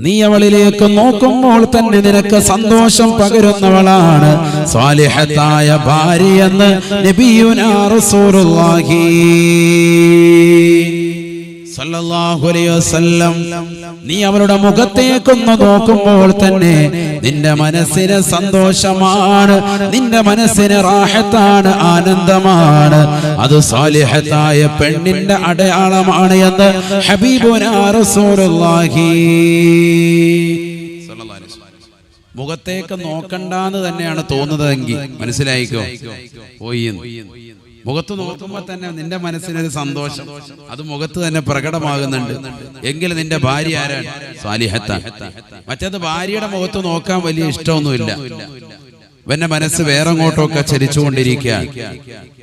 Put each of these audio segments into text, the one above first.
നീ അവളിലേക്ക് നോക്കുമ്പോൾ തന്നെ നിനക്ക് സന്തോഷം പകരുന്നവളാണ് സ്വാലിഹത്തായ ഭാര്യയെന്ന് നബിയുനാ റസൂലുള്ളാഹി സല്ലല്ലാഹു അലൈഹി വസല്ലം. നീ അവളുടെ മുഖത്തേക്കൊന്ന് നോക്കുമ്പോൾ തന്നെ നിന്റെ മനസ്സിന് സന്തോഷമാണ്, നിന്റെ മനസ്സിന് റാഹത്താണ്, ആനന്ദമാണ്. അത് സാലിഹത്തായ പെണ്ണിന്റെ അടയാളമാണ് എന്ന് ഹബീബുനാ റസൂലുള്ളാഹി. മുഖത്തേക്ക് നോക്കണ്ടെന്ന് തന്നെയാണ് തോന്നുന്നതെങ്കിൽ മനസ്സിലായിക്കോ, പോയി. മുഖത്ത് നോക്കുമ്പോൾ തന്നെ നിന്റെ മനസ്സിനൊരു സന്തോഷം, അത് മുഖത്ത് തന്നെ പ്രകടമാകുന്നുണ്ട് എങ്കിൽ നിന്റെ ഭാര്യ ആരാണ്? സാലിഹത്താണ്. മറ്റേത് ഭാര്യയുടെ മുഖത്ത് നോക്കാൻ വലിയ ഇഷ്ടമൊന്നുമില്ല, എന്റെ മനസ്സ് വേറെ അങ്ങോട്ടൊക്കെ ചലിച്ചുകൊണ്ടിരിക്കുക.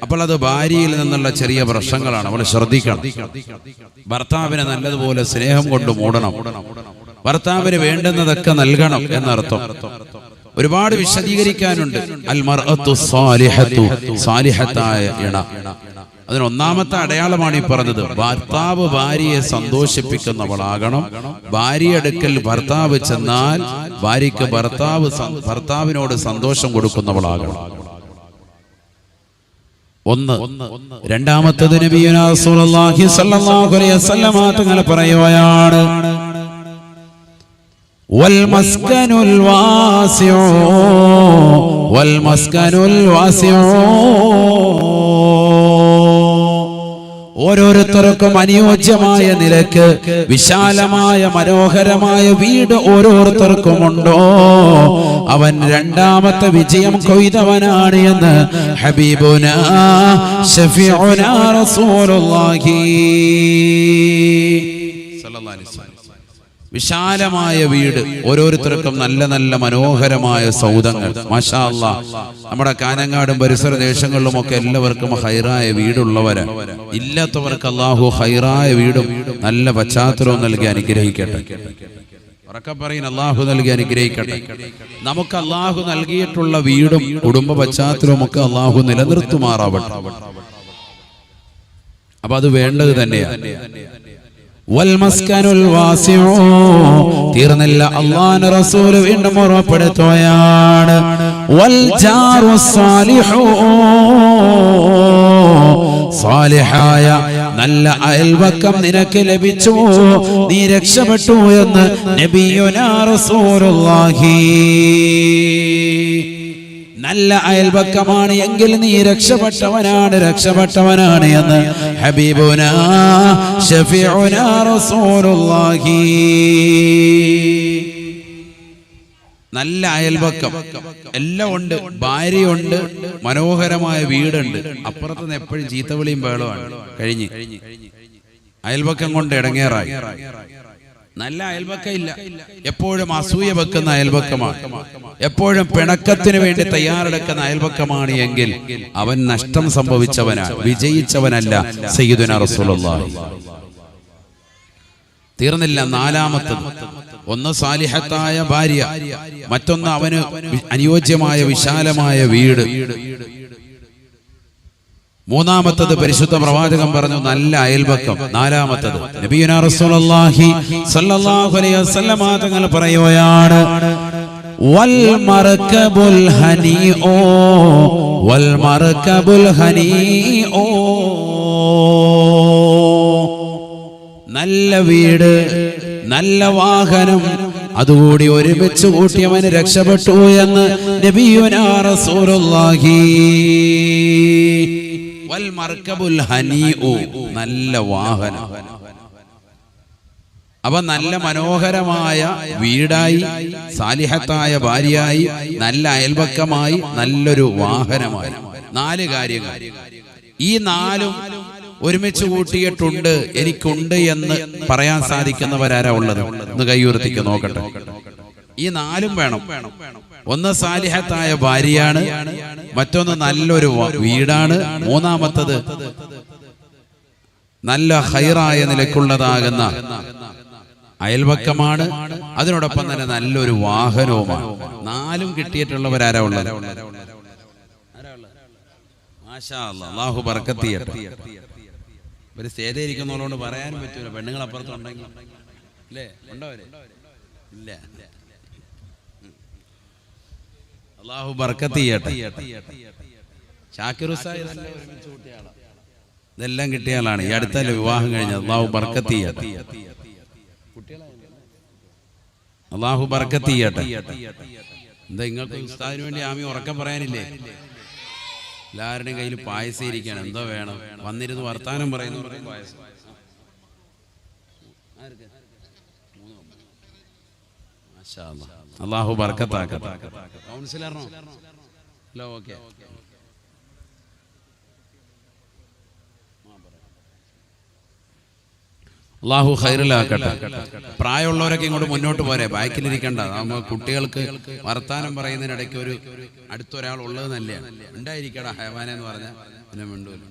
അപ്പോൾ അത് ഭാര്യയിൽ നിന്നുള്ള ചെറിയ പ്രശ്നങ്ങളാണ്. അവൾ ശ്രദ്ധിക്കണം. ഭർത്താവിനെ നല്ലതുപോലെ സ്നേഹം കൊണ്ട് മൂടണം, ഭർത്താവിന് വേണ്ടുന്നതൊക്കെ നൽകണം എന്നർത്ഥം. ഒരുപാട് വിശദീകരിക്കാനുണ്ട്. അൽ മർഅത്തു സാലിഹത്തു, സാലിഹത്തായ ഇണ. അതിനൊന്നാമത്തെ അടയാളമാണ് ഈ പറഞ്ഞത്. ഭർത്താവ് ഭാര്യയെ സന്തോഷിപ്പിക്കുന്നവളാകണം. ഭാര്യ അടുക്കൽ ഭർത്താവ് ചെന്നാൽ ഭാര്യയ്ക്ക് ഭർത്താവിനോട് സന്തോഷം കൊടുക്കുന്നവളാകണം. ഒന്ന്. രണ്ടാമത്തേത് നബിയുനാ റസൂലുള്ളാഹി സ്വല്ലല്ലാഹു അലൈഹി വസല്ലം തങ്ങൾ പറയുകയാണ്, വൽമസ്കനുൽ വാസിഉ വൽമസ്കനുൽ വാസിഉ. ഓരോരുത്തർക്കും അനുയോജ്യമായ നിലക്ക് വിശാലമായ മനോഹരമായ വീട് ഓരോരുത്തർക്കുമുണ്ടോ അവൻ രണ്ടാമത്തെ വിജയം കൊയ്തവനാണ് എന്ന് ഹബീബുനാ ശഫീഉനാ റസൂലുള്ളാഹി സ്വല്ലല്ലാഹു അലൈഹി വസല്ലം. വിശാലമായ വീട്, ഓരോരുത്തർക്കും നല്ല നല്ല മനോഹരമായ സൗധങ്ങൾ. മാഷാ അല്ലാഹ്, നമ്മുടെ കാനങ്ങാടും പരിസര ദേശങ്ങളിലുമൊക്കെ എല്ലാവർക്കും ഹൈറായ വീടുള്ളവരാണ്. ഇല്ലാത്തവർക്ക് അല്ലാഹു ഹൈറായ വീടും നല്ല പശ്ചാത്തലവും നൽകി അനുഗ്രഹിക്കട്ടെ. ഉറക്കെ പറയുന്ന അല്ലാഹു നൽകി അനുഗ്രഹിക്കട്ടെ. നമുക്ക് അല്ലാഹു നൽകിയിട്ടുള്ള വീടും കുടുംബ പശ്ചാത്തലവും ഒക്കെ അല്ലാഹു നിലനിർത്തുമാറാവട്ടെ. അപ്പൊ അത് വേണ്ടത് തന്നെയാണ്. വൽമസ്കനുൽ വാസിഉ തീർന്നില്ല, അല്ലാഹുവിന്റെ റസൂൽ വീണ്ടും ഓർമ്മപ്പെടുത്തുകയാണ്, വൽ ജാറുസ് സാലിഹു, സാലിഹായ നല്ല അയൽവക്കം നിനക്ക് ലഭിച്ചു, നീ രക്ഷപ്പെട്ടു എന്ന് നബിയുനാ റസൂലുള്ളാഹി. നല്ല അയൽവക്കമാണ് എങ്കിൽ നീ രക്ഷപ്പെട്ടവനാണ് എന്ന് ഹബീബുനാ ശഫീഉനാ റസൂലുള്ളാഹി. നല്ല അയൽവക്കം എല്ലാം ഉണ്ട്, ഭാര്യയുണ്ട്, മനോഹരമായ വീടുണ്ട്, അപ്പുറത്തുനിന്ന് എപ്പോഴും ചീത്തവിളിയും ബഹളമാണ്. കഴിഞ്ഞ് അയൽവക്കം കൊണ്ട് ഇടങ്ങേറായി. നല്ല അയൽവക്കം ഇല്ല, എപ്പോഴും അസൂയ വെക്കുന്ന അയൽവക്കമാണ്, എപ്പോഴും പിണക്കത്തിന് വേണ്ടി തയ്യാറെടുക്കുന്ന അയൽവക്കമാണ് എങ്കിൽ അവൻ നഷ്ടം സംഭവിച്ചവനാണ്, വിജയിച്ചവനല്ല സയ്യിദുനാ റസൂലുള്ളാഹി. തീർന്നില്ല. നാലാമത്തത്, ഒന്ന് സാലിഹത്തായ ഭാര്യ, മറ്റൊന്ന് അവന് അനുയോജ്യമായ വിശാലമായ വീട്, മൂന്നാമത്തത് പരിശുദ്ധ പ്രവാചകൻ പറഞ്ഞു നല്ല അയൽവക്കം, നാലാമത്തത് നബിയുനാ റസൂലുള്ളാഹി സ്വല്ലല്ലാഹു അലൈഹി വസല്ലം തങ്ങൾ പറയുകയാണ്, വൽ മർകബുൽ ഹനീഉ വൽ മർകബുൽ ഹനീഉ. നല്ല വീട്, നല്ല വാഹനം, അതുകൂടി ഒരുമിച്ച് കൂട്ടിയവന് രക്ഷപ്പെട്ടു എന്ന് നബിയുനാ റസൂലുള്ളാഹി. വൽ മർകബുൽ ഹനീഉ, നല്ല വാഹനം. അപ്പൊ നല്ല മനോഹരമായ വീടായി, സാലിഹത്തായ ഭാര്യയായി, നല്ല അയൽവക്കമായി, നല്ലൊരു വാഹനമായി. 4 കാര്യങ്ങൾ. ഈ 4ഉം ഒരുമിച്ച് കൂട്ടിയിട്ടുണ്ട്, എനിക്കുണ്ട് എന്ന് പറയാൻ സാധിക്കുന്നവരാരാ ഉള്ളത്? ഒന്ന് കൈയുയർത്തിക്ക് നോക്കട്ടെ. ഈ 4ഉം വേണം. ഒന്ന് സാലിഹത്തായ ഭാര്യയാണ്, മറ്റൊന്ന് നല്ലൊരു വീടാണ്, മൂന്നാമത്തത് നല്ല ഹൈറായ നിലക്കുള്ളതാകുന്ന അയൽവക്കമാണ്, അതിനോടൊപ്പം തന്നെ നല്ലൊരു വാഹനവുമാണ്. 4ഉം കിട്ടിയിട്ടുള്ളവരാരാ ഉള്ളത്? മാഷാ അല്ലാഹ്, അല്ലാഹു ബർക്കത്ത് ചെയ്യട്ടെ. ഒരു സ്റ്റേജിൽ ഇരിക്കുന്നവരോട് പറയാനും പറ്റൂല, പെണ്ണുങ്ങൾ അപ്പുറത്തുണ്ടെങ്കിൽ അല്ലേ? ഉണ്ടോ? ഇല്ല. അള്ളാഹു ബർക്കത്ത് ചെയ്യട്ടെ. ഷാക്കിർ ഉസ്താദ് ഇതെല്ലാം കിട്ടിയ ആളാണ്. ഈ അടുത്തല്ലേ വിവാഹം കഴിഞ്ഞത്. അള്ളാഹു ബർക്കത്ത് ചെയ്യട്ടെ. അള്ളാഹു ബർക്കത്ത് ചെയ്യട്ടെ. എന്താ നിങ്ങൾക്ക് ഉസ്താദിന് വേണ്ടി ആമി ഉറക്കം പറയാനില്ലേ? എല്ലാവരുടെയും കയ്യിൽ പായസം ഇരിക്കുകയാണ്. എന്തോ വേണം? വന്നിരുന്ന് വർത്താനം പറയുന്നു. പായസം അള്ളാഹു ബർക്കത്താക്കട്ടെ. കൗൺസിലറിനോ? Hello, okay. അള്ളാഹു ഖൈറിലാക്കട്ടെ. പ്രായമുള്ളവരൊക്കെ ഇങ്ങോട്ട് മുന്നോട്ട് പോരെ, ബാക്കിലിരിക്കണ്ട. നമ്മൾ കുട്ടികൾക്ക് വർത്താനം പറയുന്നതിനിടയ്ക്ക് ഒരു അടുത്തൊരാൾ ഉള്ളത് നല്ലതാണ്. ഉണ്ടായിരിക്കടാ ഹയവാനെ എന്ന് പറഞ്ഞാൽ പിന്നെ മിണ്ടൂല.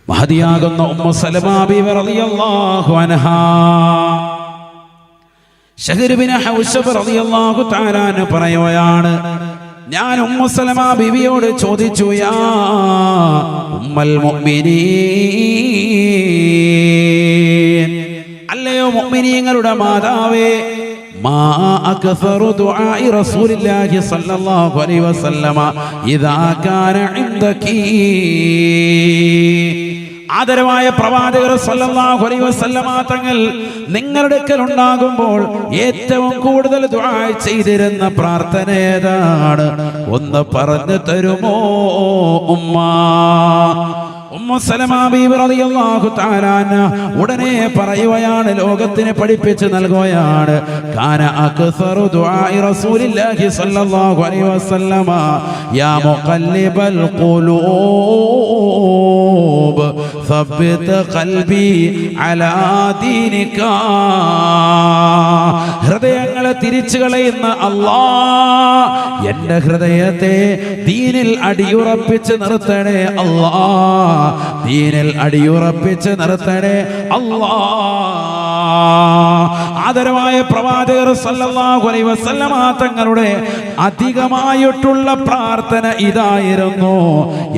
മഹദിയാകുന്ന ഉമ്മു സലമ ബിവി റളിയല്ലാഹു അൻഹാ ശഹർ ബിൻ ഹൗശബ് റളിയല്ലാഹു തആല അൻഹു പറയുകയാണ്, ഞാൻ ഉമ്മു സലമ ബിവിയോട് ചോദിച്ചു, യാ ഉമ്മൽ മുഅ്മിനീൻ, അല്ലയോ മുഅ്മിനീങ്ങളുടെ മാതാവേ, മാ അക്സറു ദുആഇ റസൂലില്ലാഹി സ്വല്ലല്ലാഹു അലൈഹി വസല്ലമ ഇദാ കാന ഇൻദകി. ആദരവായ പ്രവാചകർ സല്ലല്ലാഹു അലൈഹി വസല്ലമ തങ്ങൾ നിങ്ങളുടെ അടുക്കൽ ഉണ്ടാകുമ്പോൾ ഏറ്റവും കൂടുതൽ ദുആ ചെയ്തിരുന്ന പ്രാർത്ഥന ഏതാണ്? ഒന്ന് പറഞ്ഞു തരുമോ ഉമ്മ? ഉമ്മു സലമ ബീവി റളിയല്ലാഹു തആല അൻഹ ഉടനെ പറയുകയാണ്, ലോകത്തിന് പഠിപ്പിച്ച് നൽകുകയാണ്, കാന അക്സറു ദുആഇ റസൂലില്ലാഹി സ്വല്ലല്ലാഹു അലൈഹി വസല്ലമ യാ മുഖല്ലിബൽ ഖുലൂബ് സബ്ബിത് ഖൽബി അലാ ദീനിക. ഹൃദയങ്ങളെ തിരിച്ചു കളയുന്ന അല്ലാഹ്, എന്റെ ഹൃദയത്തെ ദീനിൽ അടിയുറപ്പിച്ച് നിർത്തണേ അല്ലാഹ്, ദീനിൽ അടിയുറപ്പിച്ച് നിർത്തണേ അല്ലാഹ്. ആദരവായ പ്രവാചകർ സല്ലല്ലാഹു അലൈഹി വസല്ലമ തങ്ങളുടെ അധികമായിട്ടുള്ള പ്രാർത്ഥന ഇതായിരുന്നു,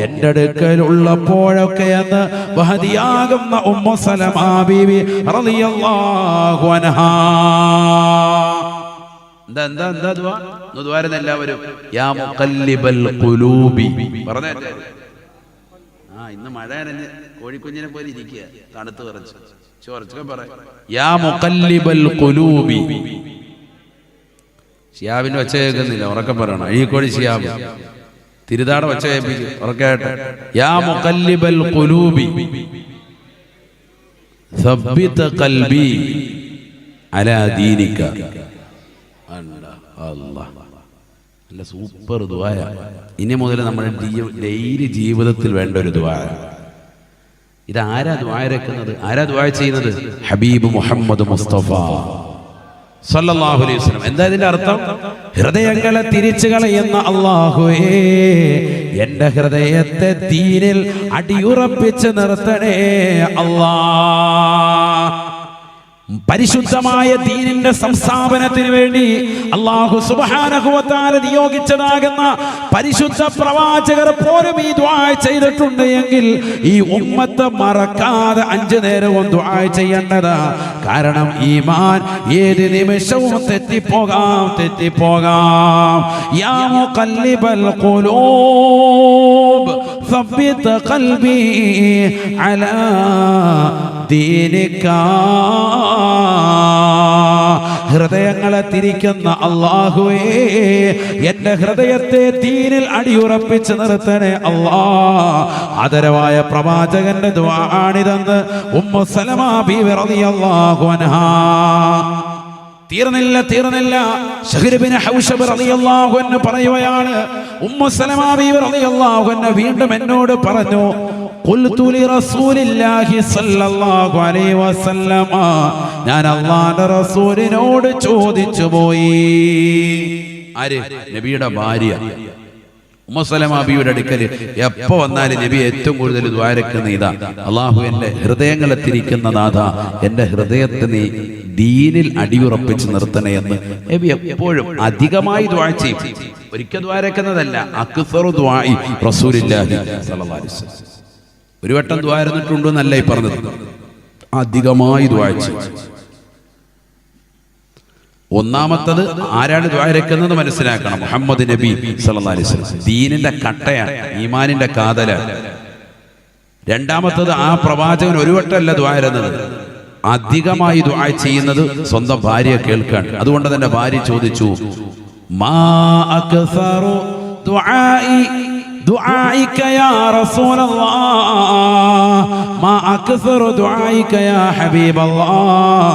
എന്റെ അടുക്കലുള്ളപ്പോഴൊക്കെ എന്ന് വഹദിയാകുന്ന ഉമ്മു സലമ ബീവി റളിയല്ലാഹു അൻഹാ. എന്താ ദുആ? ദുആരുന്ന എല്ലാവരും യാ മുഖല്ലിബൽ ഖുലൂബി പറഞ്ഞേ. ഇന്ന് മഴ നനഞ്ഞ് കോഴിക്കുഞ്ഞിനെ പോലെ ഇരിക്കുക, തണുത്ത് വിറച്ച് ചോർച്ചൊക്കെ പറയാം. യാ മുഖല്ലിബൽ ഖുലൂബി. ശിയാബിന്റെ ഒച്ച കേൾക്കുന്നില്ല, ഉറക്കം പറയണം. അഴീക്കോടി ശിയാബ് തിരുതാട ഒച്ച കേൾപ്പിക്കും, ഉറക്കായിട്ട്. യാ മുഖല്ലിബൽ ഖുലൂബി സബ്ബിത് ഖൽബി അലാ ദീനിക. അല്ലാഹ്, നല്ല സൂപ്പർ ദുആ. ഇനി മുതൽ നമ്മുടെ ഡെയിലി ജീവിതത്തിൽ വേണ്ട ഒരു ദുആ. ഇത് ആരാ ദുആ ഇറക്കുന്നത്? ആരാ ദുആ ചെയ്യുന്നത്? ഹബീബ് മുഹമ്മദ് മുസ്തഫ സല്ലല്ലാഹു അലൈഹി വസല്ലം. എന്താ ഇതിന്റെ അർത്ഥം? ഹൃദയങ്ങളെ തിരിച്ചു കളയുന്ന അല്ലാഹുവേ, എന്റെ ഹൃദയത്തെ ദീനിൽ അടിയുറപ്പിച്ച് നിർത്തണേ അല്ലാഹ്. പരിശുദ്ധമായ ദീനിന്റെ സംസ്ഥാപനത്തിന് വേണ്ടി അല്ലാഹു സുബ്ഹാനഹു വ തആല നിയോഗിച്ചതാകുന്ന പരിശുദ്ധ പ്രവാചകർ പോലും ഈ ദുആ ചെയ്തിട്ടുണ്ട് എങ്കിൽ ഈ ഉമ്മത്ത് മറക്കാതെ 5 നേരവും ദുആ ചെയ്യേണ്ടതാ. കാരണം ഈമാൻ ഏത് നിമിഷവും തെറ്റിപ്പോകാം. യാ മുഖല്ലിബൽ ഖുലൂബ് സബ്ബിത് ഖൽബി അലാ ദീനിക. ഹൃദയങ്ങളെ തിരിക്കുന്ന അല്ലാഹുവേ, എന്റെ ഹൃദയത്തെ ദീനിൽ അടിയുറപ്പിച്ച് നിർത്തണേ അല്ലാഹ്. ആദരവായ പ്രവാചകന്റെ ദുആ ആണിതെന്ന് ഉമ്മു സലമ ബീവി റളിയല്ലാഹു അൻഹാ. തീർന്നില്ല. ശഹർ ബിൻ ഹൗശബ് റളിയല്ലാഹു അൻഹു പറയുകയാണ്, ഉമ്മു സലമ ബീവി റളിയല്ലാഹു അൻഹ വീണ്ടും എന്നോട് പറഞ്ഞു, ഖുൽതു ലിറസൂലില്ലാഹി സ്വല്ലല്ലാഹു അലൈഹി വസല്ലമ, ഞാൻ അല്ലാഹുവിന്റെ റസൂലിനോട് ചോദിച്ചു പോയി. ആര്? നബിയുടെ ഭാര്യ ഉമ്മു സലമ ബിയുടെ അടുക്കൽ എപ്പോ വന്നാലും നബി ഏറ്റവും കൂടുതൽ ദ്വാരക്കുന്ന ഇതാ, അല്ലാഹു എന്റെ ഹൃദയങ്ങളെ തിരിക്കുന്ന നാഥ, എന്റെ ഹൃദയത്തെ നീ ദീനിൽ അടിയുറപ്പിച്ച് നിർത്തണേ എന്ന് നബി എപ്പോഴും അധികമായി ദുആ ചെയ്യും. ഒരിക്കൽ ദ്വാരക്കുന്നതല്ല, അക്സറു ദുആഇ റസൂലില്ലാഹി സ്വല്ലല്ലാഹു അലൈഹി വസല്ലം. ഒരു വട്ടം ദ്വാരന്നിട്ടുണ്ടെന്നല്ല ഈ പറഞ്ഞത്, അധികമായി ദുആ ചെയ്യും. ഒന്നാമത്തത് ആരാണ് ദുആ ഇറക്കുന്നത് മനസ്സിലാക്കണം. മുഹമ്മദ് നബി സല്ലല്ലാഹു അലൈഹി വസല്ലം ദീനിന്റെ കട്ടയാണ്, ഈമാനിന്റെ കാതലാണ്. രണ്ടാമത്തത് ആ പ്രവാചകൻ ഒരു വട്ടമല്ല ദുആ ഇറങ്ങുന്നത്, അധികമായി ദുആ ചെയ്യുന്നത് സ്വന്തം ഭാര്യ കേൾക്കാൻ. അതുകൊണ്ട് തന്നെ ഭാര്യ ചോദിച്ചു, മാ അക്സറു دعائك يا رسول الله ما أكثر دعائك يا حبيب الله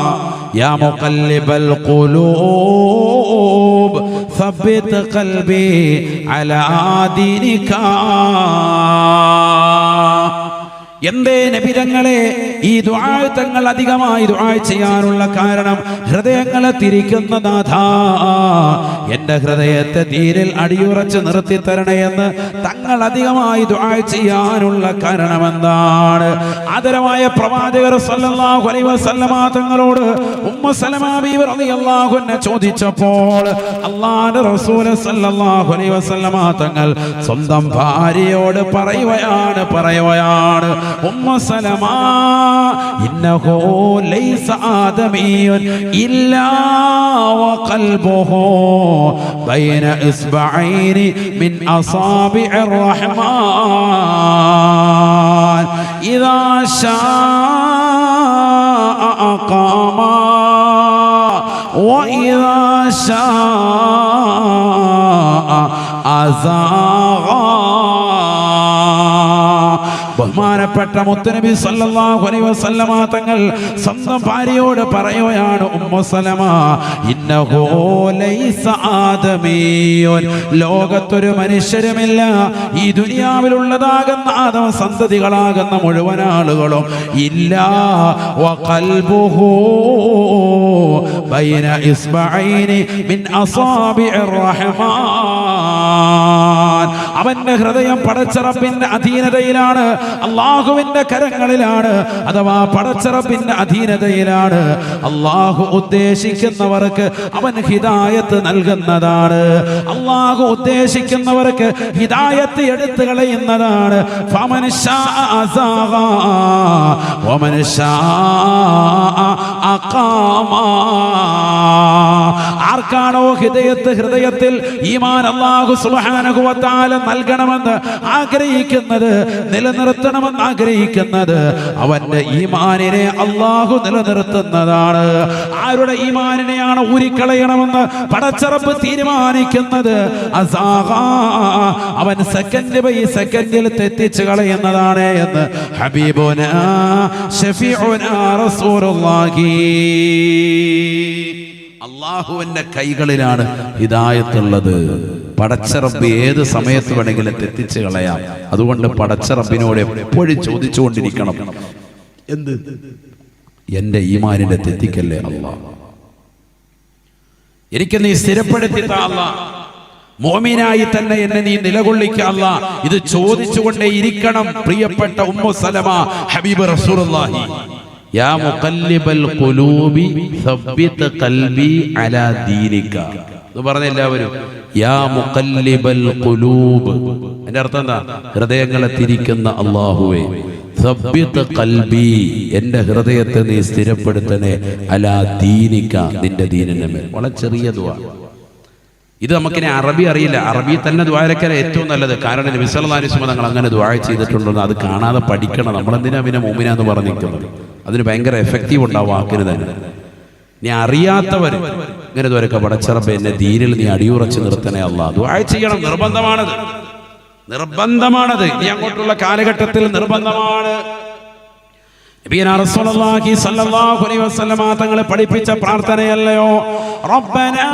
يا مقلب القلوب ثبت قلبي على دينك. എന്തേ നബി തങ്ങളെ ഈ ദുആ തങ്ങൾ അധികമായി ദുആ ചെയ്യാനുള്ള കാരണം ഹൃദയങ്ങളെ തിരിക്കുന്ന നാഥാ, എന്റെ ഹൃദയത്തെ ദീനിൽ അടിയുറച്ച് നിർത്തി തരണേ എന്ന് തങ്ങൾ അധികമായി ദുആ ചെയ്യാനുള്ള കാരണമെന്താണ്? ആദരവായ പ്രവാചകർ സല്ലല്ലാഹു അലൈഹി വസല്ലമ തങ്ങളോട് ഉമ്മു സലമ ബീവി റളിയല്ലാഹു അൻഹ ചോദിച്ചപ്പോൾ അല്ലാഹുവിന്റെ റസൂൽ സല്ലല്ലാഹു അലൈഹി വസല്ലമ തങ്ങൾ സ്വന്തം ഭാര്യയോട് പറയുകയാണ് ഉമ്മു സലമ, ഇന്നഹു ലൈസ ആദമിയ്യുൻ ഇല്ലാ വഖൽബുഹു ബൈന ഇസ്ബഅൈനി മിൻ അസാബിഇർ റഹ്മാൻ ഇദാ ശാഅ അഖാമ വഇദാ ശാഅ അസാഗ. ബഹുമാനപ്പെട്ട മുത്തുനബി സല്ലല്ലാഹു അലൈഹി വസല്ലമ തങ്ങൾ സ്വന്തം ഭാര്യയോട് പറയുകയാണ്, ഉമ്മു സലമ, ഇന്നഹു ലൈസ ആദമിയ്യുൻ, ലോകത്തൊരു മനുഷ്യരുമില്ല, ഈ ദുനിയാവിലുള്ളതാകുന്ന ആദം സന്തതികളാകുന്ന മുഴുവൻ ആളുകളും ഇല്ലാ വഖൽബുഹു ബൈന ഇസ്ബഅൈനി മിൻ അസാബിഇർ റഹ്മാൻ, അവന്റെ ഹൃദയം പടച്ച റബ്ബിന്റെ അധീനതയിലാണ്, അല്ലാഹുവിന്റെ കരങ്ങളിലാണ്, അഥവാ പടച്ച റബ്ബിന്റെ അധീനതയിലാണ്. അല്ലാഹു ഉദ്ദേശിക്കുന്നവർക്ക് അവൻ ഹിദായത്ത് നൽകുന്നതാണ്, അല്ലാഹു ഉദ്ദേശിക്കുന്നവർക്ക് ഹിദായത്ത് എടുത്തു കളയുന്നതാണ്. ഫമൻ ശാഅ അസാഗ വമൻ ശാഅ അഖാമ. ആർക്കാണോ ഹൃദയത്തിൽ ഈമാൻ അല്ലാഹു സുബ്ഹാനഹു വ തആല നൽകണമെന്ന് ആഗ്രഹിക്കുന്നത്, നിലനിർത്തണമെന്ന് ആഗ്രഹിക്കുന്നത്, അവന്റെ ഈമാനിനെ അല്ലാഹു നിലനിർത്തുന്നതാണ്. ആരുടെ ഈമാനിനെയാണ് ഊരിക്കളയണമെന്ന് പടച്ച റബ്ബ് തീരുമാനിക്കുന്നത്, അവൻ സെക്കൻഡ് ബൈ സെക്കൻഡിൽ തെറ്റിച്ച് കളയുന്നതാണ് എന്ന് ഹബീബുനാ ശഫീഉനാ റസൂലുള്ളാഹി. അല്ലാഹുവിന്റെ കൈകളിലാണ് ഹിദായത്തുള്ളത്. പടച്ച റബ്ബ് ഏത് സമയത്ത് വേണമെങ്കിലും തെറ്റിച്ച് കളയാം. അതുകൊണ്ട് പടച്ച റബ്ബിനോട് എപ്പോഴും ചോദിച്ചുകൊണ്ടിരിക്കണം, എന്ത്? എന്റെ ഈമാനിന്റെ തെറ്റിക്കല്ലേ അല്ലാഹ്, എനിക്ക് നീ സ്ഥിരപ്പെടുത്തി താ അല്ലാഹ്, മോമിനായി തന്നെ എന്നെ നീ നിലകൊള്ളിക്ക അല്ലാഹ്. ഇത് ചോദിച്ചുകൊണ്ടേ ഇരിക്കണം. പ്രിയപ്പെട്ട ഉമ്മു സലമ ഹബീബ് റസൂലുള്ളാഹി, യാ മുഖല്ലിബൽ ഖുലൂബി സബ്ബിത് ഖൽബി അലാ ദീനിക എന്ന് പറഞ്ഞ എല്ലാവരും യാ മുഖല്ലിബൽ ഖുലൂബ്. അതിന്റെ അർത്ഥം എന്താ? ഹൃദയങ്ങളെ തിരിക്കുന്ന അല്ലാഹുവേ, സബ്ബിത് ഖൽബി, എന്റെ ഹൃദയത്തെ നീ സ്ഥിരപ്പെടുത്തണേ, അലാ ദീനിക, നിന്റെ ദീനിന്റെ മേൽ. വളരെ ചെറിയ ദുആ. ഇത് നമുക്കിനി അറബി അറിയില്ല, അറബി തന്നെ ദുആരക്കൽ ഏറ്റവും നല്ലത്. കാരണം നബി സല്ലല്ലാഹു അലൈഹി വസല്ലം തങ്ങൾ അങ്ങനെ ദുആ ചെയ്തിട്ടുണ്ടെന്ന് അത് കാണാതെ പഠിക്കണം. നമ്മളെന്തിനാ പിന്നെ മുഅ്മിന എന്ന് പറഞ്ഞിരിക്കുന്നത്? അതിന് ഭയങ്കര എഫക്റ്റീവ് ഉണ്ടാവും വാക്കിന് തന്നെ. നീ അറിയാത്തവർ ഇങ്ങനെ ദുആരക്ക, പടച്ച റബ്ബേ എന്നെ ദീനിൽ നീ അടിയുറച്ച് നിർത്തണേ അല്ലാഹ്. ദുആ ചെയ്യണം, നിർബന്ധമാണത്. ഇനി അങ്ങോട്ടുള്ള കാലഘട്ടത്തിൽ നിർബന്ധമാണ്. നബിയനാ റസൂലുള്ളാഹി സ്വല്ലല്ലാഹു അലൈഹി വസല്ലം തങ്ങളെ പഠിപ്പിച്ച പ്രാർത്ഥനയല്ലയോ, റബ്ബനാ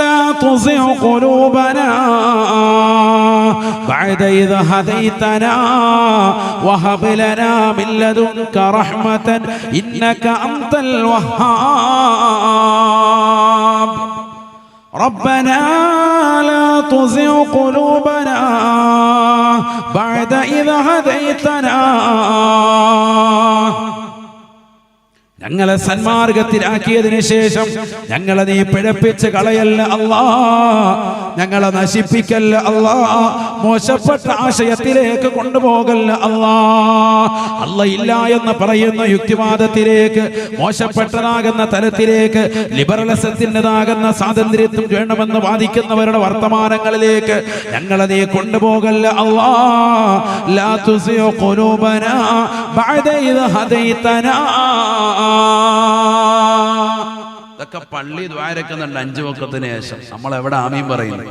ലാ തുസിഉ ഖുലൂബനാ ബഅദ ഇദ് ഹദൈതനാ വഹബ് ലനാ മിൻ ലദുൻക റഹ്മതൻ ഇന്നക അൻതൽ വഹ്ഹാബ്. ربنا لا تزغ قلوبنا بعد إذ هديتنا. ഞങ്ങളെ സന്മാർഗത്തിലാക്കിയതിനു ശേഷം ഞങ്ങളെ നീ പിഴപ്പിച്ച് കളയല്ല അല്ലാ, ഞങ്ങളെ നശിപ്പിക്കല്ല അല്ലാ, മോശപ്പെട്ട ആശയത്തിലേക്ക് കൊണ്ടുപോകല്ല അല്ലാ. അല്ല ഇല്ല എന്ന് പറയുന്ന യുക്തിവാദത്തിലേക്ക്, മോശപ്പെട്ടതാകുന്ന തലത്തിലേക്ക്, ലിബറലിസത്തിൻ്റെതാകുന്ന സ്വാതന്ത്ര്യത്വം വേണമെന്ന് വാദിക്കുന്നവരുടെ വർത്തമാനങ്ങളിലേക്ക് ഞങ്ങളെ നീ കൊണ്ടുപോകല്ല അല്ലാ. ലാ തുസിഉ ഖുലൂബനാ ബഅദ ഇദ് ഹദൈതനാ. ഇതൊക്കെ പള്ളി ദ്വാരക്കുന്നുണ്ട് 5 വഖത്തിന് ശേഷം. നമ്മൾ എവിടെ ആമീൻ പറയുന്നു?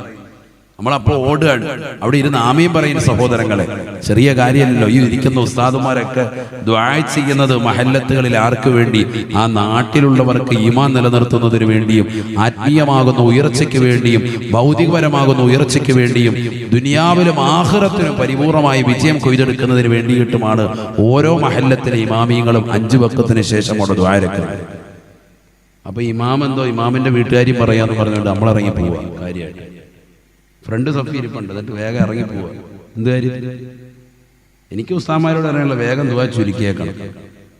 നമ്മളപ്പോൾ ഓടുകയാണ്. അവിടെ ഇരുന്ന് ആമീൻ പറയുന്ന സഹോദരങ്ങളെ, ചെറിയ കാര്യമല്ലല്ലോ. ഈ ഇരിക്കുന്ന ഉസ്താദുമാരൊക്കെ ദുആ ചെയ്യുന്നത് മഹല്ലത്തുകളിൽ ആർക്ക് വേണ്ടി? ആ നാട്ടിലുള്ളവർക്ക് ഈമാൻ നിലനിർത്തുന്നതിന് വേണ്ടിയും, ആത്മീയമാകുന്ന ഉയർച്ചയ്ക്ക് വേണ്ടിയും, ഭൗതികപരമാകുന്ന ഉയർച്ചയ്ക്ക് വേണ്ടിയും, ദുനിയാവിലും ആഖിറത്തിലും പരിപൂർണമായി വിജയം കൊയ്തെടുക്കുന്നതിന് വേണ്ടിയിട്ടുമാണ് ഓരോ മഹല്ലത്തിലെ ഇമാമിയങ്ങളും 5 വഖത്തിന് ശേഷം അവിടെ ദുആ ഇറക്കുന്നത്. അപ്പൊ ഇമാം എന്തോ ഇമാമിന്റെ വീട്ടുകാരി പറയാന്ന് പറഞ്ഞുകൊണ്ട് നമ്മളിറങ്ങി പോവുക. കാര്യമായിട്ട് ഫ്രണ്ട് സഫി ഇരിപ്പുണ്ട്, എന്നിട്ട് വേഗം ഇറങ്ങി പോവുക. എന്ത് കാര്യം? എനിക്ക് ഉസ്താമാരോട് അറിയാനുള്ള വേഗം ദുആ ചുരുക്കിയേക്കണം.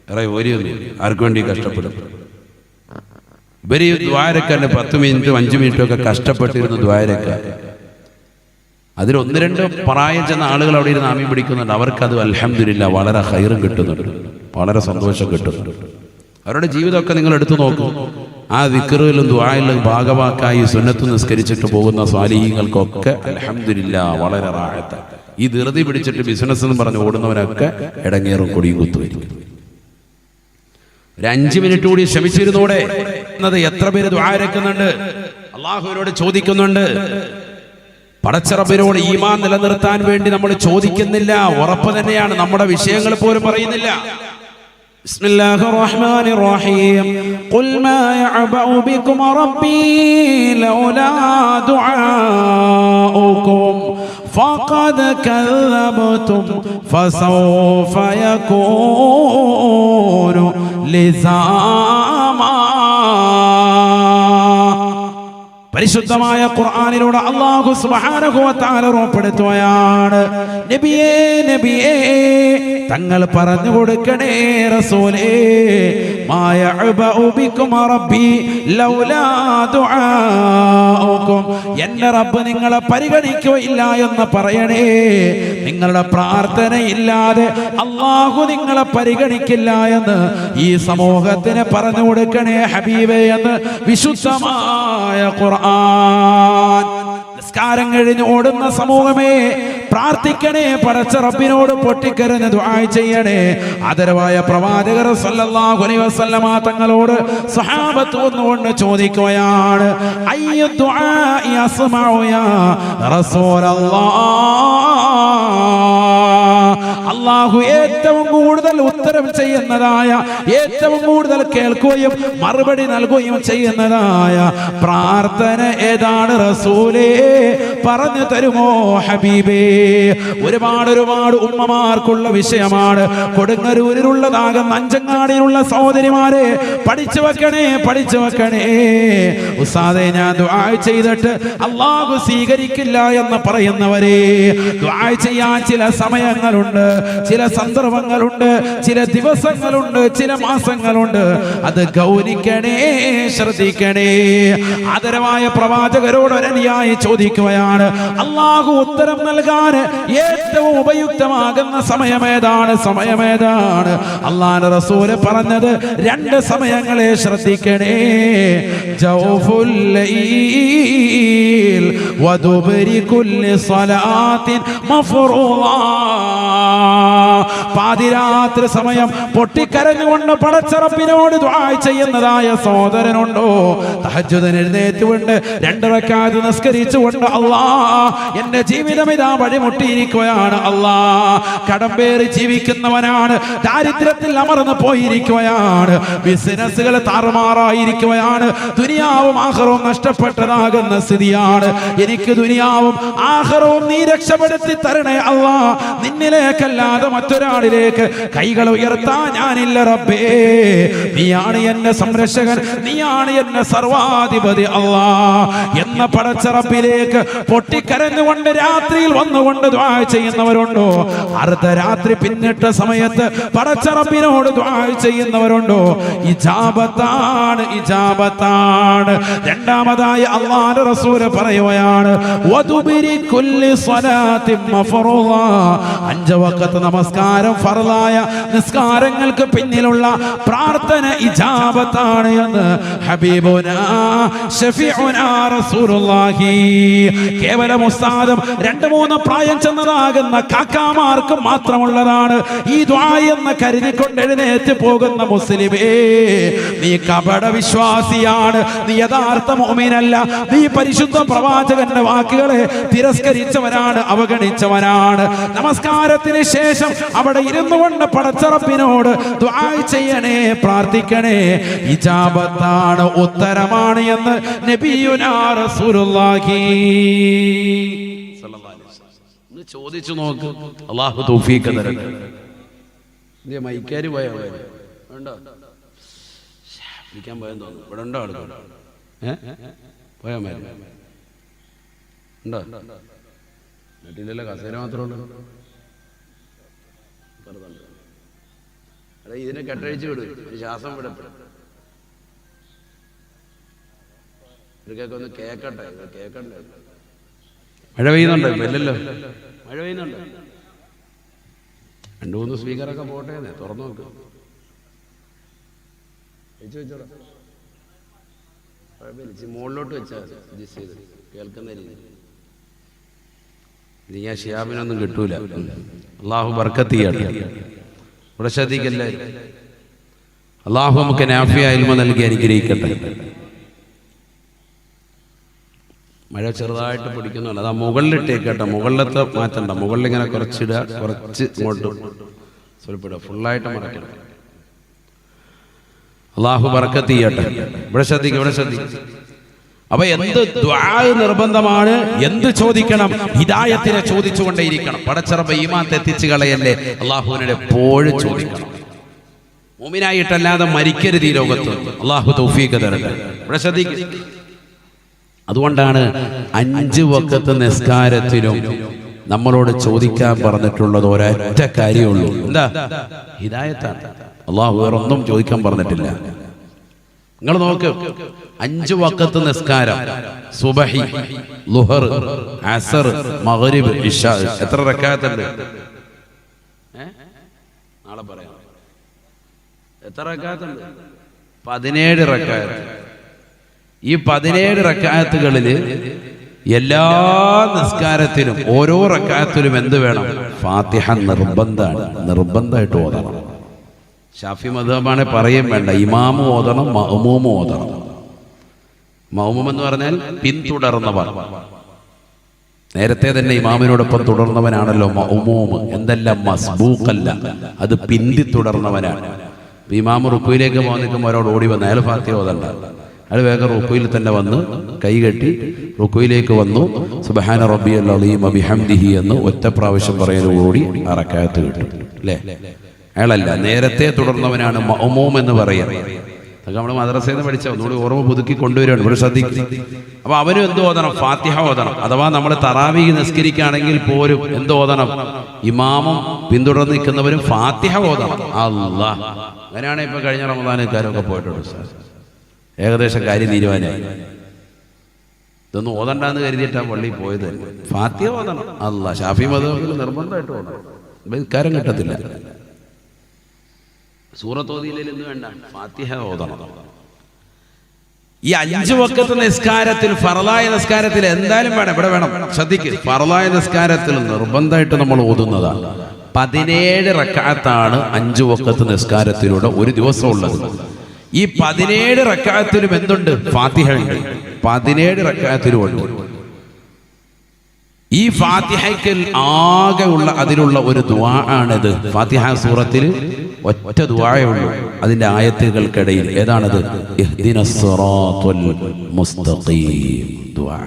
വേറെ ഓരിയൊന്നും ആർക്കു വേണ്ടി കഷ്ടപ്പെടും. ഇവര് ദ്വാരക്കാൻ 10 മിനിറ്റും 5 മിനിറ്റും ഒക്കെ കഷ്ടപ്പെട്ടിരുന്നു ദ്വാരക്കാൻ. അതിൽ 1-2 പ്രായം ചെന്ന ആളുകൾ അവിടെ ഇരുന്ന് ആമീൻ പിടിക്കുന്നുണ്ട്. അവർക്കത് അൽഹംദുലില്ലാ വളരെ ഖൈറും കിട്ടുന്നുണ്ട്, വളരെ സന്തോഷം കിട്ടുന്നുണ്ട്. അവരുടെ ജീവിതമൊക്കെ നിങ്ങൾ എടുത്തു നോക്കൂ. ആ ദിക്റിലും ദുആയിലും ഭാഗവാക്കായി സുന്നത്ത് നിസ്കരിച്ചിട്ട് പോകുന്ന സ്വാലിഹീങ്ങൾക്കൊക്കെ അൽഹംദുലില്ലാ വളരെ റാഹത്ത്. ഈ ധൃതി പിടിച്ചിട്ട് ബിസിനസ് എന്ന് പറഞ്ഞ് ഓടുന്നവനൊക്കെ ഇടങ്ങേറും കൊടിയും കുത്തുവരും. ഒരു 5 മിനിറ്റ് കൂടി ശ്രമിച്ചിരുന്നൂടെ എന്നത് എത്ര പേര് ദുആ ഇറക്കുന്നുണ്ട്, അള്ളാഹുവിനോട് ചോദിക്കുന്നുണ്ട്. പടച്ച റബ്ബിനോട് ഈമാൻ നിലനിർത്താൻ വേണ്ടി നമ്മൾ ചോദിക്കുന്നില്ല, ഉറപ്പ് തന്നെയാണ്. നമ്മുടെ വിഷയങ്ങൾ പോലും പറയുന്നില്ല. بسم الله الرحمن الرحيم قل ما يعبأ بكم ربي لولا دعاؤكم فقد كذبتم فسوف يكون لزاما. പരിശുദ്ധമായ ഖുർആനിലൂടെ അല്ലാഹു സുബ്ഹാനഹു വ തആല ഉറപ്പെടുത്തുകയാണ്, നബിയേ നബിയേ തങ്ങൾ പറഞ്ഞു കൊടുക്കണേ റസൂലേ, മാ യഅബഉ ബികും റബ്ബി ലൗലാ ദുആഉകും. എന്റെ റബ്ബ് നിങ്ങളെ പരിഗണിക്കുകയില്ല എന്ന് പറയണേ. നിങ്ങളുടെ പ്രാർത്ഥനയില്ലാതെ അല്ലാഹു നിങ്ങളെ പരിഗണിക്കില്ല എന്ന് ഈ സമൂഹത്തിന് പറഞ്ഞു കൊടുക്കണേ ഹബീബേ എന്ന് വിശുദ്ധമായ ഖുർആൻ. നിസ്കാരം കഴിഞ്ഞ് ഓടുന്ന സമൂഹമേ പ്രാർത്ഥിക്കണേ, പടച്ച റബ്ബിനോട് പൊട്ടിക്കരഞ്ഞ് ദുആ ചെയ്യണേ. ആദരവായ പ്രവാചകർ സല്ലല്ലാഹു അലൈഹി വസല്ലമ തങ്ങളോട് സ്വഹാബത്ത് വന്നുകൊണ്ട് ചോദിക്കുകയാണ്, അയ്യ ദുആഇ അസ്മഉ യാ റസൂലല്ലാഹ്. അല്ലാഹു ഏറ്റവും കൂടുതൽ ഉത്തരം ചെയ്യുന്നതായ, ഏറ്റവും കൂടുതൽ കേൾക്കുകയും മറുപടി നൽകുകയും ചെയ്യുന്നതായ പ്രാർത്ഥന ഏതാണ് റസൂലേ? പറഞ്ഞു തരുമോ ഹബീബേ? ഒരുപാട് ഉമ്മമാർക്കുള്ള വിഷയമാണ്. കൊടുങ്ങരൂരിലുള്ളതാകുന്ന അഞ്ചങ്ങാടിയിലുള്ള സഹോദരിമാരെ പഠിച്ചു വെക്കണേ. ഉസ്താദേ ഞാൻ ദുആ ചെയ്തിട്ട് അല്ലാഹു സ്വീകരിക്കില്ല എന്ന് പറയുന്നവരെ, ദുആ ചെയ്യാൻ ചില സമയങ്ങളുണ്ട്, ചില സന്ദർഭങ്ങളുണ്ട്, ചില ദിവസങ്ങളുണ്ട്, ചില മാസങ്ങളുണ്ട്. അത് ഗൗനിക്കണേ, ശ്രദ്ധിക്കണേ. ആദരവായ പ്രവാചകരോട് ഒരനുയായി ചോദിക്കുകയാണ്, അല്ലാഹു ഉത്തരം നൽകാൻ ഏറ്റവും ഉപയുക്തമാകുന്ന സമയമേതാണ്? അല്ലാഹുവിന്റെ റസൂൽ പറഞ്ഞത് 2 സമയങ്ങളെ ശ്രദ്ധിക്കണേ. ജൗഫുൽ ലൈൽ വദുബരി കുല്ലി സ്വലാത്തിൻ മഫ്റൂള. പാതിരാത്രി സമയം പൊട്ടിക്കരഞ്ഞുകൊണ്ട് പടച്ച റബ്ബിനോട് ദുആ ചെയ്യുന്നതായ സഹോദരനുണ്ടോ? തഹജ്ജുദിന് എഴുന്നേറ്റുകൊണ്ട് 2 റക്അത്ത് നിസ്കരിച്ചുകൊണ്ട്, അല്ലാഹ് എന്റെ ജീവിതം ഇതാ വഴിമുട്ടിയിരിക്കുകയാണ്, അല്ലാഹ് കടമ്പേറി ജീവിക്കുന്നവനാണ്, ദാരിദ്ര്യത്തിൽ അമർന്നു പോയിരിക്കുകയാണ്, ബിസിനസ്സുകൾ താറുമാറായിരിക്കുകയാണ്, ദുനിയാവും ആഖിറവും നഷ്ടപ്പെട്ടതാകുന്ന സ്ഥിതിയാണ്, എനിക്ക് ദുനിയാവും ആഖിറവും നീ രക്ഷപ്പെടുത്തി തരണേ അല്ലാ. നിന്നിലേക്കല്ലാതെ മറ്റൊരാളിലേക്ക് കൈകൾ ഉയർത്താൻ ഞാനില്ല റബ്ബേ. നീയാണ് എന്റെ സംരക്ഷകൻ, നീയാണ് എന്റെ സർവാധിപതി അല്ലാ എന്ന പടച്ച റബ്ബിലേക്ക് പൊട്ടിക്കരഞ്ഞുകൊണ്ട് രാത്രിയിൽ വന്നുകൊണ്ട് ദുആ ചെയ്യുന്നവരുണ്ടോ? അർദ്ധരാത്രി പിന്നിട്ട സമയത്ത് പടച്ച റബ്ബിനോട് ദുആ ചെയ്യുന്നവരുണ്ടോ? ഇജാബത്താണ്, ഇജാബത്താണ്. രണ്ടാമതായി അല്ലാഹുവിന്റെ റസൂൽ പറയുകയാണ്, വദുബിരി കുല്ലി സ്വലാത്തിൻ മഫറൂള. 5 വഖത്ത് നമസ്കാരം ഫർളായ നിസ്കാരങ്ങൾക്ക് പിന്നിലുള്ള പ്രാർത്ഥന ഇജാബത്താണ് എന്ന് ഹബീബുനാ ശഫീഉനാ റസൂലുള്ളാഹി. കേവലം ഉസ്താദും 2-3 പ്രായം ചെന്നതാകുന്ന കാക്കാമാർക്ക് മാത്രമുള്ളതാണ് ഈ ദുആ എന്ന് കരുതിക്കൊണ്ട് എഴുന്നേറ്റ് പോകുന്ന മുസ്ലിമേ, നീ കപട വിശ്വാസിയാണ്, നീ യഥാർത്ഥ മുഅ്മിനല്ല. നീ പരിശുദ്ധ പ്രവാചകന്റെ വാക്കുകളെ തിരസ്കരിച്ചവനാണ്, അവഗണിച്ചവനാണ്. നമസ്കാരത്തിന് ശേഷം അവിടെ ഇരുന്നു കൊണ്ട് പടച്ച റബ്ബിനോട് ദുആ ചെയ്യണേ, പ്രാർത്ഥിക്കണേ. ഇജാബത്താണ്, ഉത്തരമാണ് എന്ന് നബിയുനാ റസൂലുള്ളാഹി സ്വല്ലല്ലാഹു അലൈഹി വസല്ലം. ചോദിച്ചു നോക്ക്, അല്ലാഹു തൗഫീഖ് തരട്ടെ. മൈക്കാര് പോയോ? ഉണ്ടോ? വിളിക്കാൻ പോയെന്ന് തോന്നുന്നു. ഇവിടെ ഉണ്ടോ ആളുകൾ? പോയാ മതി. ഉണ്ടോ? വീട്ടിലല്ല, കസേര മാത്രമേ ഉള്ളൂ. അതെ, ഇതിനെ കെട്ടഴിച്ചു വിടും, ശ്വാസം വിടപ്പെടും. ഇവർക്കൊക്കെ ഒന്ന് കേക്കട്ടെ, കേക്കണ്ടേ? മഴ പെയ്യുന്നുണ്ടോ? ഇല്ലല്ലോ, മഴ പെയ്യുന്നുണ്ടോ? 2-3 സ്പീക്കറൊക്കെ പോട്ടെ, തുറന്നു നോക്ക്. മുകളിലോട്ട് വെച്ചാൽ അഡ്ജസ്റ്റ് ചെയ്ത് കേൾക്കുന്ന രീതി. ഇനി ഞാൻ ഷിയാബിനൊന്നും കിട്ടൂല. അള്ളാഹു ബർക്കത്ത് ചെയ്യട്ടെ. ഇവിടെ ശ്രദ്ധിക്കല്ലേ, അള്ളാഹു നമുക്ക് നാഫിയ ഇൽമ നൽകി അനുഗ്രഹിക്കട്ടെ. മഴ ചെറുതായിട്ട് പിടിക്കുന്നുണ്ട്, അതാ മുകളിലിട്ടേക്കട്ടെ. മുകളിലത്തെ മാറ്റണ്ട, മുകളിലിങ്ങനെ കുറച്ചിടുക, കുറച്ച് ഇങ്ങോട്ട് സ്വൽപ്പിടുക, ഫുള്ളായിട്ട് മടക്കണം. അള്ളാഹു ബർക്കത്ത് ചെയ്യട്ടെ. ഇവിടെ ശ്രദ്ധിക്കും, ഇവിടെ ശ്രദ്ധിക്കും. അപ്പൊ എന്ത് ദുആ നിർബന്ധമാണ്, എന്ത് ചോദിക്കണം? ഹിദായത്തിനെ ചോദിച്ചുകൊണ്ടേയിരിക്കണം. പടച്ച റബ്ബ് ഈമാൻ തെറ്റിച്ച് കളയല്ലേ, അള്ളാഹുവിനോട് എപ്പോഴും ചോദിക്കണം. മുഅ്മിനായിട്ടല്ലാതെ മരിക്കരുത് ഈ ലോകത്ത്. അള്ളാഹു തൗഫീഖ് തരട്ടെ. ഇവിടെ ശ്രദ്ധിക്കും. അതുകൊണ്ടാണ് 5 വഖത്ത് നിസ്കാരത്തിലും നമ്മളോട് ചോദിക്കാൻ പറഞ്ഞിട്ടുള്ളത് ഒരൊറ്റ കാര്യമുള്ളൂ. എന്താ? ഹിദായത്താണ്. അള്ളാഹു വേറൊന്നും ചോദിക്കാൻ പറഞ്ഞിട്ടില്ല. നിങ്ങൾ നോക്ക്, 5 വഖത്ത് നിസ്കാരം, സുബഹി, ളുഹർ, അസർ, മഗ്രിബ്, ഇശാ, എത്ര റക്അത്തുണ്ട്? നാളെ പറയാം. എത്ര റക്അത്തുണ്ട്? 17 റക്അത്ത്. ഈ 17 റക്അത്തുകളിൽ എല്ലാ നിസ്കാരത്തിലും ഓരോ റക്അത്തിലും എന്ത് വേണം? ഫാത്തിഹ നിർബന്ധമാണ്, നിർബന്ധമായിട്ട് ഓതണം. ഷാഫി മദ്ഹബാണ് പറയും വേണ്ട, ഇമാമ് ഓതണം, മഅ്മൂം ഓതണം. മഅ്മൂം എന്ന് പറഞ്ഞാൽ പിന്തുടർന്നവർ. നേരത്തെ തന്നെ ഇമാമിനോടൊപ്പം തുടർന്നവനാണല്ലോ മഅ്മൂം. എന്തെല്ലാം മസ്ബൂഖല്ല, അത് പിന്തി തുടർന്നവനാണ്. ഇമാമ് റുക്കുയിലേക്ക് പോകാൻ നിൽക്കുമ്പോൾ അവരോട് ഓടി വന്ന് അയാൾ ഫാത്തിഹ ഓതണ്ട. അയാൾ വേഗം റുക്കുയിൽ തന്നെ വന്ന് കൈകെട്ടി റുക്കുയിലേക്ക് വന്നു. സുബ്ഹാന റബ്ബിയൽ അളീം ബിഹംദിഹി എന്ന് ഒറ്റ പ്രാവശ്യം പറയലോടുകൂടി ആ റക്അത്ത് കിട്ടും. അല്ലേ? അയാളല്ല, നേരത്തെ തുടർന്നവനാണ് മഅ്മൂം എന്ന് പറയുന്നത്. അതൊക്കെ നമ്മൾ മദ്രസയിൽ നിന്ന് പഠിച്ച ഒന്നുകൂടി ഓർമ്മ പുതുക്കി കൊണ്ടുവരികയാണ്. ഇവിടെ ശ്രദ്ധിക്കും. അപ്പൊ അവനും എന്ത് ഓതണം? ഫാത്തിഹ ഓതണം. അഥവാ നമ്മൾ തറാവീഹ് നിസ്കരിക്കുകയാണെങ്കിൽ പോലും എന്ത് ഓതണം? ഇമാമും പിന്തുടർന്ന് നിൽക്കുന്നവരും ഫാത്തിഹ ഓതണം. അല്ലാഹ്, അങ്ങനെയാണ് ഇപ്പൊ കഴിഞ്ഞ റമദാനക്കാരൊക്കെ പോയിട്ടുണ്ട്. ഏകദേശം കാര്യം തീരുമാനമായി. ഇതൊന്നും ഓതണ്ടെന്ന് കരുതിയിട്ടാണ് പള്ളിയിൽ പോയത്. ഫാത്തിഹ ഓതണം. അല്ലാഹ്, ഷാഫി മദ്ഹബിൽ നിർബന്ധമായിട്ട് ഓതണം, കാര്യം കിട്ടത്തില്ല. സൂറത്ത് ഓതിയില്ലെന്ന് വേണ്ട, ഫാത്തിഹ ഓതണം. ഈ 5 വഖത്ത് നിസ്കാരത്തിൽ, ഫർളായ നിസ്കാരത്തിൽ എന്തായാലും വേണം, ഇവിടെ വേണം. ശ്രദ്ധിക്ക്, ഫർളായ നിസ്കാരത്തിൽ നിർബന്ധമായിട്ട് നമ്മൾ ഓതുന്നതാണ്. 17 റക്അത്താണ് 5 വഖത്ത് നിസ്കാരത്തിലൂടെ ഒരു ദിവസം ഉള്ളത്. ഈ 17 റക്അത്തിലും എന്തുണ്ട്? ഫാത്തിഹ ഉണ്ട്. 17 റക്അത്തിലും ഉണ്ട്. ഈ ഫാത്തിഹയ്ക്ക് ആകെ ഉള്ള അതിലുള്ള ഒരു ദുആ ആണിത്. ഫാത്തിഹ സൂറത്തിൽ ഒറ്റ ദുആയേ ഉള്ളൂ. അതിന്റെ ആയത്തുകൾക്കിടയിൽ ഏതാണത്? ഇഹ്ദിനസ് സിറാത്തുൽ മുസ്തഖീം ദുആ.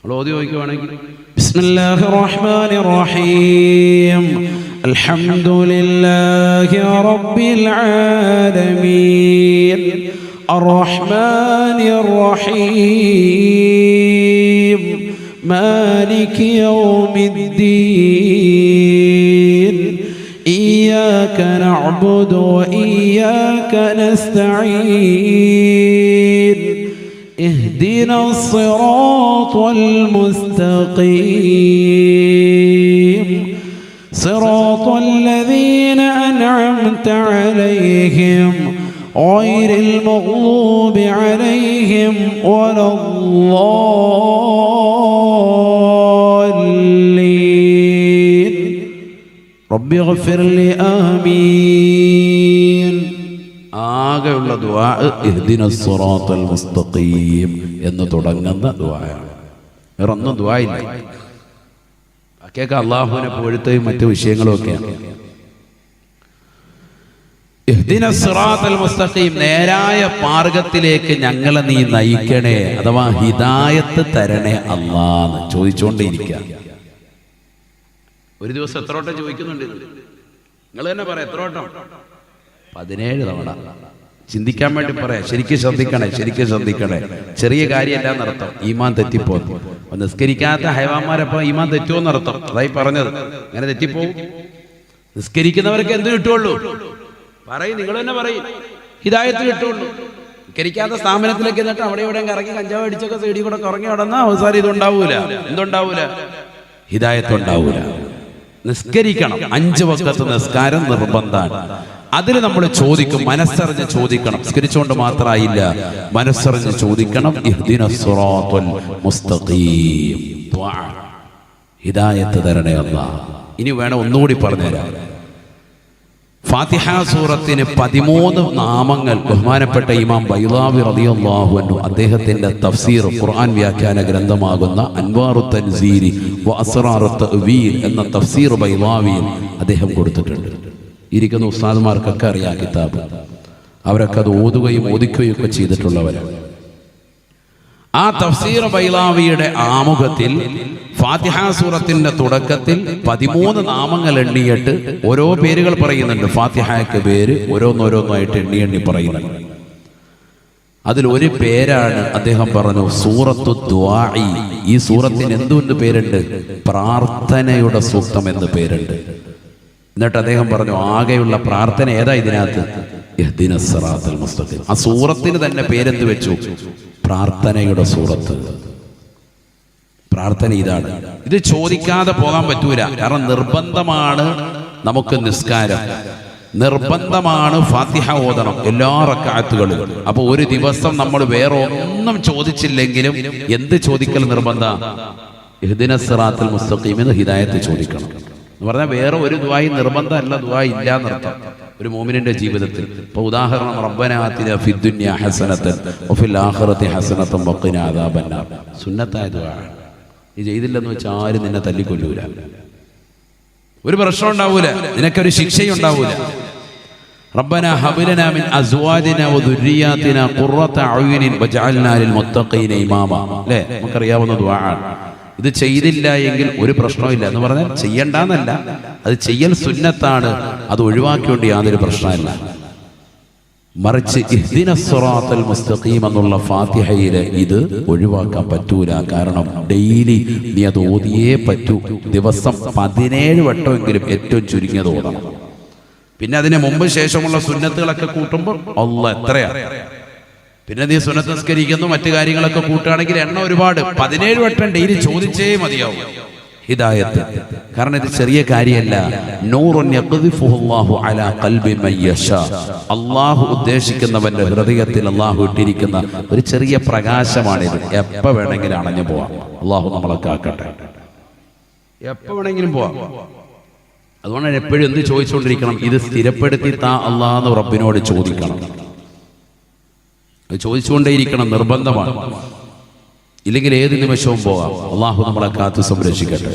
നമ്മൾ ഓതി നോക്കുവാണെങ്കിൽ ബിസ്മില്ലാഹിർ റഹ്മാനിർ റഹീം അൽഹംദുലില്ലാഹി റബ്ബിൽ ആലമീൻ അർറഹ്മാനിർ റഹീം മാലികി യൗമിദ്ദീൻ ഇയ്യാക നഅ്ബുദു വഇയ്യാക നസ്തഈൻ اهدنا الصراط المستقيم صراط الذين أنعمت عليهم غير المغضوب عليهم ولا الضالين رب اغفر لي آمين. ആകെയുള്ള ദുആ ഇഹ്ദിനസ് സിറാത്തൽ മുസ്തഖീം എന്ന് തുടങ്ങുന്ന ദുആയാണ്. വേറെ ഒന്നും ദുആ ഇല്ല. ബാക്കിയൊക്കെ അള്ളാഹുവിനെ പുകഴ്ത്തുകയും മറ്റു വിഷയങ്ങളും ഒക്കെയാണ്. ഇഹ്ദിനസ് സിറാത്തൽ മുസ്തഖീം, നേരായ മാർഗത്തിലേക്ക് ഞങ്ങളെ നീ നയിക്കണേ, അഥവാ ഹിദായത്ത് തരണേ അല്ലാഹ് ചോദിച്ചുകൊണ്ടേയിരിക്കുക. ഒരു ദിവസം എത്ര വട്ടം ചോദിക്കുന്നുണ്ട്? നിങ്ങൾ തന്നെ പറയാം, എത്ര വട്ടം? 17 തവണ. ചിന്തിക്കാൻ വേണ്ടി പറയാം. ശരിക്കും ശ്രദ്ധിക്കണേ, ശരിക്കും ശ്രദ്ധിക്കണേ. ചെറിയ കാര്യമല്ല എന്നർത്ഥം. ഈമാൻ തെറ്റിപ്പോകും. നിസ്കരിക്കാത്ത ഹൈവാന്മാരപ്പോ ഈമാൻ തെറ്റുമോ എന്നർത്ഥം. അതായി പറഞ്ഞത്. അങ്ങനെ തെറ്റിപ്പോവും. നിസ്കരിക്കുന്നവർക്ക് എന്ത് കിട്ടുള്ളൂ? പറയും, നിങ്ങൾ തന്നെ പറയും, ഹിദായത്ത് കിട്ടുള്ളൂ. നിസ്കരിക്കാത്ത സ്ഥാപനത്തിലേക്ക് എന്നിട്ട് അവിടെ ഇവിടെ ഇറങ്ങി കഞ്ചാവ് അടിച്ചൊക്കെ സൈഡിൽ കൂടെ കറങ്ങി നടന്നാൽ അവസാനം ഇതുണ്ടാവൂല. എന്തുണ്ടാവൂല? ഹിദായത്ത് ഉണ്ടാവൂല. നിസ്കരിക്കണം. 5 വഖത്ത് നിസ്കാരം നിർബന്ധമാണ്. അതിൽ നമ്മൾ ചോദിക്കും, മനസ്സറിഞ്ഞ് ചോദിക്കണം. നിസ്കരിച്ചുകൊണ്ട് മാത്രമായില്ല, മനസ്സറിഞ്ഞ് ചോദിക്കണം. ഇഹ്ദിനസ് സിറാത്തൽ മുസ്തഖീം, ദുആ, ഹിദായത്ത് തരണേ അല്ലാഹ്. ഇനി വേണം ഒന്നുകൂടി പറഞ്ഞുതരാം. ഫാത്തിഹ സൂറത്തിന് 13 നാമങ്ങൾ ബഹുമാനപ്പെട്ട ഇമാം ബൈളാവി റളിയല്ലാഹു അൻഹു അദ്ദേഹത്തിന്റെ തഫ്സീർ ഖുർആൻ വ്യാഖ്യാന ഗ്രന്ഥമാകുന്ന അൻവാറുത് തൻസീരി വ അസ്റാറുത് തഅ്വീൽ എന്ന തഫ്സീർ ബൈളാവിയിൽ അദ്ദേഹം കൊടുത്തിട്ടുണ്ട്. ഇരിക്കുന്ന ഉസ്താദുമാർക്കൊക്കെ അറിയാം കിതാബ്. അവരൊക്കെ അത് ഓതുകയും ഓദിക്കുകയും ഒക്കെ ചെയ്തിട്ടുള്ളവരാണ്. ആ തഫ്സീർ ബൈളാവിയുടെ ആമുഖത്തിൽ ഫാത്തിഹ സൂറത്തിന്റെ തുടക്കത്തിൽ 13 നാമങ്ങൾ എണ്ണിയിട്ട് ഓരോ പേരുകൾ പറയുന്നുണ്ട്. ഫാത്തിഹയ്ക്ക് പേര് ഓരോന്നോരോന്നായിട്ട് എണ്ണി പറയുന്നുണ്ട്. അതിൽ ഒരു പേരാണ് അദ്ദേഹം പറഞ്ഞു സൂറത്തു ദുആഇ. ഈ സൂറത്തിന് എന്തുകൊണ്ട് പേരുണ്ട്? പ്രാർത്ഥനയുടെ സൂക്തം എന്ന് പേരുണ്ട്. എന്നിട്ട് അദ്ദേഹം പറഞ്ഞു ആകെയുള്ള പ്രാർത്ഥന ഏതാ ഇതിനകത്ത്? ഇഹ്ദിനസ് സിറാത്തൽ മുസ്തഖീം. ആ സൂറത്തിന് തന്നെ പേരെന്ത് വെച്ചു? പ്രാർത്ഥനയുടെ സൂറത്ത്. പ്രാർത്ഥന ഇതാണ്. ഇത് ചോദിക്കാതെ പോകാൻ പറ്റൂല. കാരണം നിർബന്ധമാണ് നമുക്ക് നിസ്കാരം, നിർബന്ധമാണ് ഫാത്തിഹ ഓതണം എല്ലാ റക്അത്തുകളിലും. അപ്പൊ ഒരു ദിവസം നമ്മൾ വേറെ ഒന്നും ചോദിച്ചില്ലെങ്കിലും എന്ത് ചോദിക്കൽ നിർബന്ധ? ഇഹ്ദിനസ് സിറാത്തൽ മുസ്തഖീം എന്ന് ഹിദായത്ത് ചോദിക്കണം എന്ന് പറഞ്ഞാൽ വേറെ ഒരു ദുആയും നിർബന്ധമല്ല, ദുആ ഇല്ല എന്നർത്ഥം ഒരു മോമിനിന്റെ ജീവിതത്തിൽ. ഇപ്പൊ ഉദാഹരണം, റബ്ബനാ ആതിനാ ഫിദ്ദുനിയ ഹസനതൻ വഫിൽ ആഖിറതി ഹസനതൻ വഖിനാ അദാബന്നാർ, സുന്നത്തായ ദുആ. നീ ചെയ്തില്ലെന്ന് വെച്ചാൽ ആരും നിന്നെ തല്ലിക്കൊല്ലൂല, ഒരു പ്രശ്നം ഉണ്ടാവൂല, നിനക്കൊരു ശിക്ഷയും ഉണ്ടാവൂല. റബ്ബനാ ഹബ് ലനാ മിൻ അസ്വാജിനാ വദുരിയാതിനാ ഖുറത അയുനിൻ വജഅൽനാ ലിൽ മുത്തഖീന ഇമാമ. അല്ലേ, നമുക്കറിയാവുന്ന ദുആ ആണ്. ഇത് ചെയ്തില്ല എങ്കിൽ ഒരു പ്രശ്നമില്ല എന്ന് പറഞ്ഞാൽ ചെയ്യണ്ടെന്നല്ല, അത് ചെയ്യൽ സുന്നത്താണ്, അത് ഒഴിവാക്കിക്കൊണ്ട് യാതൊരു പ്രശ്നമില്ല. മറിച്ച് ഇഹ്ദിനസ് സിറാത്തൽ മുസ്തഖീം എന്നുള്ള ഫാത്തിഹയിലെ ഇത് ഒഴിവാക്കാൻ പറ്റൂല. കാരണം ഡെയിലി നീ അത് ഓതിയേ പറ്റൂ. ദിവസം 17 വട്ടമെങ്കിലും ഏറ്റവും ചുരുങ്ങിയത് ഓതണം. പിന്നെ അതിന് മുമ്പ് ശേഷമുള്ള സുന്നത്തുകളൊക്കെ കൂട്ടുമ്പോൾ അല്ലാഹ് എത്രയാ. പിന്നെ നീ സുന്നത്ത് നിസ്കരിക്കുന്നു, മറ്റു കാര്യങ്ങളൊക്കെ കൂട്ടുകയാണെങ്കിൽ എണ്ണം ഒരുപാട്. 17 വട്ടം ഡെയിലി ചോദിച്ചേ മതിയാവും ഹിദായത്ത്. കാരണം ഇത് ചെറിയ കാര്യമല്ല. നൂറുൻ യഖ്ദിഫുഹുല്ലാഹു അലാ ഖൽബി മൻ യശാ. അല്ലാഹു ഉദ്ദേശിക്കുന്നവന്റെ ഹൃദയത്തിൽ അല്ലാഹു ഇട്ടിരിക്കുന്ന ഒരു ചെറിയ പ്രകാശമാണിത്. എപ്പോൾ വേണമെങ്കിലും അണഞ്ഞു പോവാം. അല്ലാഹു നമ്മളെ കാക്കട്ടെ. എപ്പോൾ വേണമെങ്കിലും പോവാം. അതുകൊണ്ടാണ് എപ്പോഴും എന്ത് ചോദിച്ചുകൊണ്ടിരിക്കണം? ഇത് സ്ഥിരപ്പെടുത്തി താ അല്ലാഹ് എന്ന് റബ്ബിനോട് ചോദിക്കണം. ചോദിച്ചുകൊണ്ടേയിരിക്കണം, നിർബന്ധമാണ്. ഇല്ലെങ്കിൽ ഏത് നിമിഷവും പോകാം. അള്ളാഹു നമ്മളെ കാത്തു സംരക്ഷിക്കട്ടെ.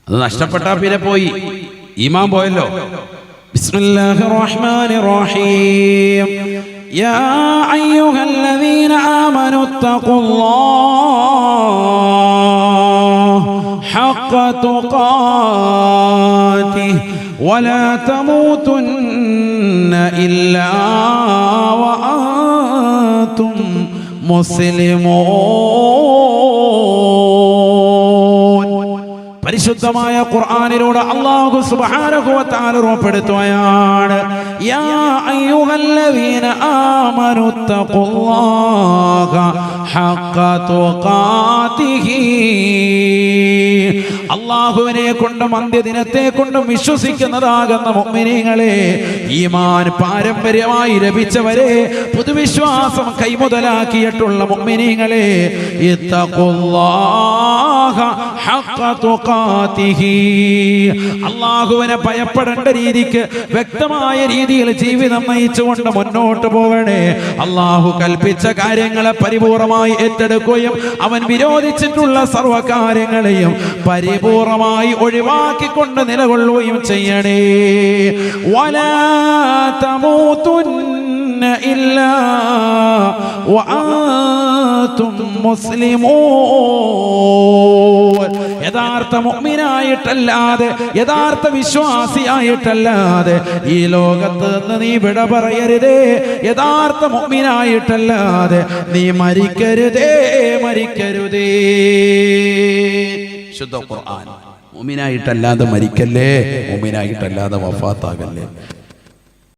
അത് നഷ്ടപ്പെട്ടാ പിന്നെ പോയി, ഈമാൻ പോയല്ലോ. ബിസ്മില്ലാഹിർ റഹ്മാനിർ റഹീം യാ അയ്യുഹല്ലദീന ആമനു തഖുല്ലാഹ ഹഖ തുഖാതിഹി വലാ തമൂതുന്ന ഇല്ലാ വഅൻതും മുസ്ലിമൂൻ. പരിശുദ്ധമായ ഖുർആനിലൂടെ അല്ലാഹു സുബ്ഹാനഹു വ തആല ഉറപ്പെടുത്തുകയാണ്, യാ അയ്യുഹല്ലദീന ആമനു തഖുല്ലാഹ ഹഖ തുഖാതിഹി. അല്ലാഹുവിനെ കൊണ്ടും അന്ത്യദിനത്തെ കൊണ്ടും വിശ്വസിക്കുന്നതാകുന്ന മുഅ്മിനീങ്ങളെ, ഈമാൻ പാരമ്പര്യമായി ലഭിച്ചവരെ, പൊതുവിശ്വാസം കൈമുതലാക്കിയിട്ടുള്ള മുഅ്മിനീങ്ങളെ, ഇത്തഖുല്ലാഹ ഹഖ തുഖാതിഹി. അല്ലാഹുവിനെ ഭയപ്പെടേണ്ട രീതിക്ക് വ്യക്തമായ രീതിയിൽ ജീവിതം നയിച്ചുകൊണ്ട് മുന്നോട്ട് പോവണേ. അല്ലാഹു കൽപ്പിച്ച കാര്യങ്ങളെ പരിപൂർണമായി ഏറ്റെടുക്കുകയും അവൻ വിരോധിച്ചിട്ടുള്ള സർവ്വകാര്യങ്ങളെയും പരിപൂർണമായി ഒഴിവാക്കിക്കൊണ്ട് നിലകൊള്ളുകയും ചെയ്യണേ. വലാ തമൂതുന്ന ഇല്ലാ വഅൻതും മുസ്ലിമൂൻ. യഥാർത്ഥ മുഅ്മിനായിട്ടല്ലാതെ, യഥാർത്ഥ വിശ്വാസിയായിട്ടല്ലാതെ ഈ ലോകത്ത് നിന്ന് നീ വിട പറയരുതേ. യഥാർത്ഥ മുഅ്മിനായിട്ടല്ലാതെ നീ മരിക്കരുതേ, മരിക്കരുതേ. ശുദ്ധ ഖുർആൻ. മുഅ്മിനായിട്ടല്ലാതെ മരിക്കല്ലേ, മുഅ്മിനായിട്ടല്ലാതെ വഫാത്താകല്ലേ.